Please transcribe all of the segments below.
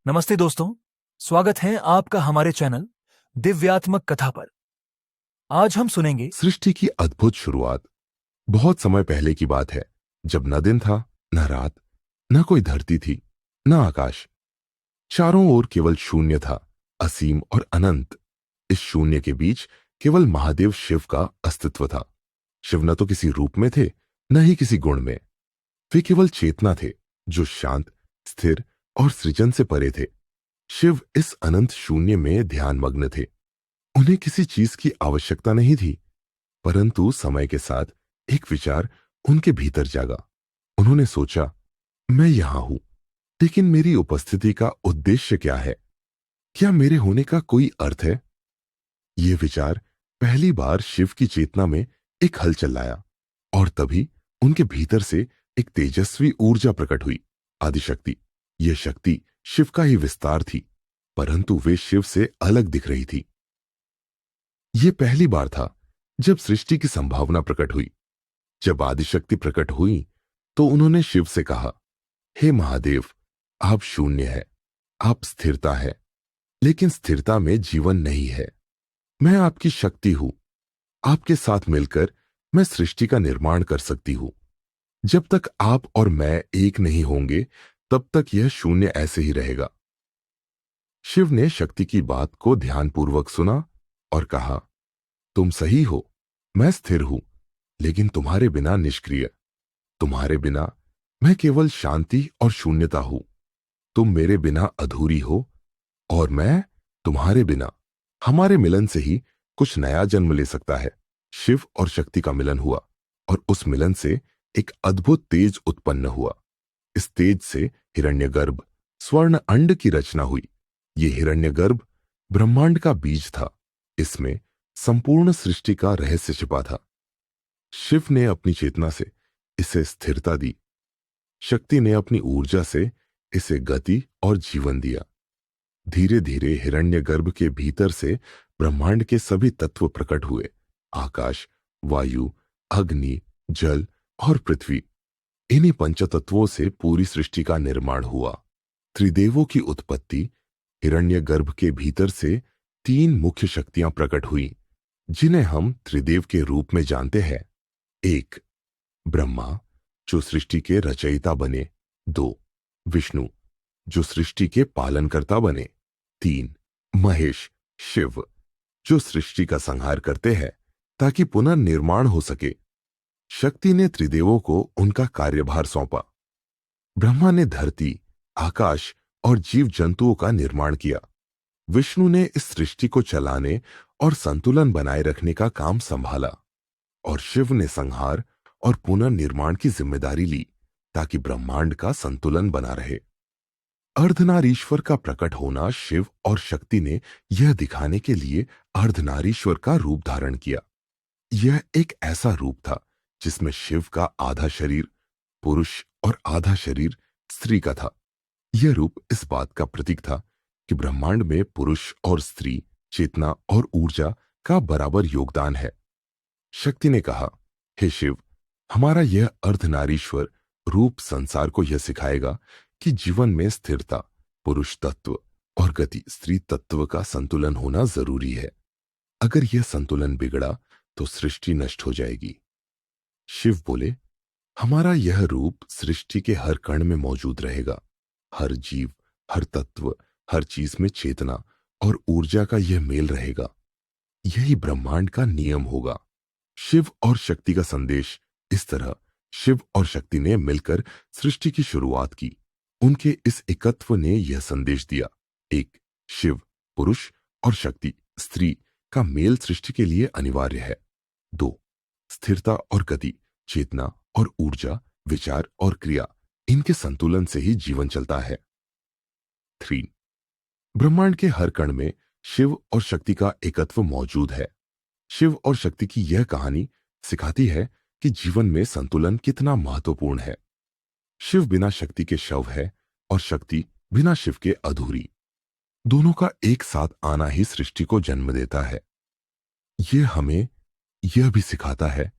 नमस्ते दोस्तों। स्वागत है आपका हमारे चैनल दिव्यात्मक कथा पर। आज हम सुनेंगे सृष्टि की अद्भुत शुरुआत। बहुत समय पहले की बात है, जब न दिन था, न रात, न कोई धरती थी, न आकाश। चारों ओर केवल शून्य था, असीम और अनंत। इस शून्य के बीच केवल महादेव शिव का अस्तित्व था। शिव न तो किसी रूप में थे, न ही किसी गुण में। वे केवल चेतना थे, जो शांत, स्थिर और सृजन से परे थे। शिव इस अनंत शून्य में ध्यानमग्न थे। उन्हें किसी चीज की आवश्यकता नहीं थी, परंतु समय के साथ एक विचार उनके भीतर जागा। उन्होंने सोचा, मैं यहां हूं, लेकिन मेरी उपस्थिति का उद्देश्य क्या है? क्या मेरे होने का कोई अर्थ है? यह विचार पहली बार शिव की चेतना में एक हलचल लाया, और तभी उनके भीतर से एक तेजस्वी ऊर्जा प्रकट हुई। आदिशक्ति। यह शक्ति शिव का ही विस्तार थी, परंतु वे शिव से अलग दिख रही थी। यह पहली बार था जब सृष्टि की संभावना प्रकट हुई। जब आदिशक्ति प्रकट हुई, तो उन्होंने शिव से कहा, हे महादेव, आप शून्य है, आप स्थिरता है, लेकिन स्थिरता में जीवन नहीं है। मैं आपकी शक्ति हूं। आपके साथ मिलकर मैं सृष्टि का निर्माण कर सकती हूं। जब तक आप और मैं एक नहीं होंगे, तब तक यह शून्य ऐसे ही रहेगा। शिव ने शक्ति की बात को ध्यानपूर्वक सुना और कहा, तुम सही हो, मैं स्थिर हूं, लेकिन तुम्हारे बिना निष्क्रिय। तुम्हारे बिना मैं केवल शांति और शून्यता हूं। तुम मेरे बिना अधूरी हो, और मैं तुम्हारे बिना। हमारे मिलन से ही कुछ नया जन्म ले सकता है। शिव और शक्ति का मिलन हुआ, और उस मिलन से एक अद्भुत तेज उत्पन्न हुआ। इस तेज से हिरण्यगर्भ, स्वर्ण अंड की रचना हुई। ये हिरण्यगर्भ ब्रह्मांड का बीज था। इसमें संपूर्ण सृष्टि का रहस्य छिपा था। शिव ने अपनी चेतना से इसे स्थिरता दी। शक्ति ने अपनी ऊर्जा से इसे गति और जीवन दिया। धीरे धीरे हिरण्यगर्भ के भीतर से ब्रह्मांड के सभी तत्व प्रकट हुए। आकाश, वायु, अग्नि, जल और पृथ्वी। इन्हीं पंचतत्वों से पूरी सृष्टि का निर्माण हुआ। त्रिदेवों की उत्पत्ति। हिरण्यगर्भ के भीतर से तीन मुख्य शक्तियां प्रकट हुई, जिन्हें हम त्रिदेव के रूप में जानते हैं। एक, ब्रह्मा, जो सृष्टि के रचयिता बने। दो, विष्णु, जो सृष्टि के पालनकर्ता बने। तीन, महेश, शिव, जो सृष्टि का संहार करते हैं ताकि पुनर्निर्माण हो सके। शक्ति ने त्रिदेवों को उनका कार्यभार सौंपा। ब्रह्मा ने धरती, आकाश और जीव जंतुओं का निर्माण किया। विष्णु ने इस सृष्टि को चलाने और संतुलन बनाए रखने का काम संभाला, और शिव ने संहार और पुनर्निर्माण की जिम्मेदारी ली, ताकि ब्रह्मांड का संतुलन बना रहे। अर्धनारीश्वर का प्रकट होना। शिव और शक्ति ने यह दिखाने के लिए अर्धनारीश्वर का रूप धारण किया। यह एक ऐसा रूप था जिसमें शिव का आधा शरीर पुरुष और आधा शरीर स्त्री का था। यह रूप इस बात का प्रतीक था कि ब्रह्मांड में पुरुष और स्त्री, चेतना और ऊर्जा का बराबर योगदान है। शक्ति ने कहा, हे शिव, हमारा यह अर्धनारीश्वर रूप संसार को यह सिखाएगा कि जीवन में स्थिरता, पुरुष तत्व और गति, स्त्री तत्व का संतुलन होना जरूरी है। अगर यह संतुलन बिगड़ा तो सृष्टि नष्ट हो जाएगी। शिव बोले, हमारा यह रूप सृष्टि के हर कण में मौजूद रहेगा। हर जीव, हर तत्व, हर चीज में चेतना और ऊर्जा का यह मेल रहेगा। यही ब्रह्मांड का नियम होगा। शिव और शक्ति का संदेश इस तरह। शिव और शक्ति ने मिलकर सृष्टि की शुरुआत की। उनके इस एकत्व ने यह संदेश दिया, एक, शिव पुरुष और शक्ति स्त्री का मेल सृष्टि के लिए अनिवार्य है। दो, स्थिरता और गति, चेतना और ऊर्जा, विचार और क्रिया, इनके संतुलन से ही जीवन चलता है। थ्री, ब्रह्मांड के हर कण में शिव और शक्ति का एकत्व मौजूद है। शिव और शक्ति की यह कहानी सिखाती है कि जीवन में संतुलन कितना महत्वपूर्ण है। शिव बिना शक्ति के शव है, और शक्ति बिना शिव के अधूरी। दोनों का एक साथ आना ही सृष्टि को जन्म देता है। यह हमें यह भी सिखाता है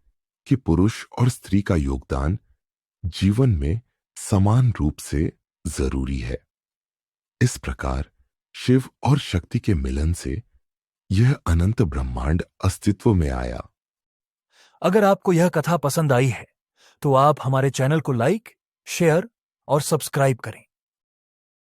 कि पुरुष और स्त्री का योगदान जीवन में समान रूप से जरूरी है। इस प्रकार शिव और शक्ति के मिलन से यह अनंत ब्रह्मांड अस्तित्व में आया। अगर आपको यह कथा पसंद आई है तो आप हमारे चैनल को लाइक, शेयर और सब्सक्राइब करें।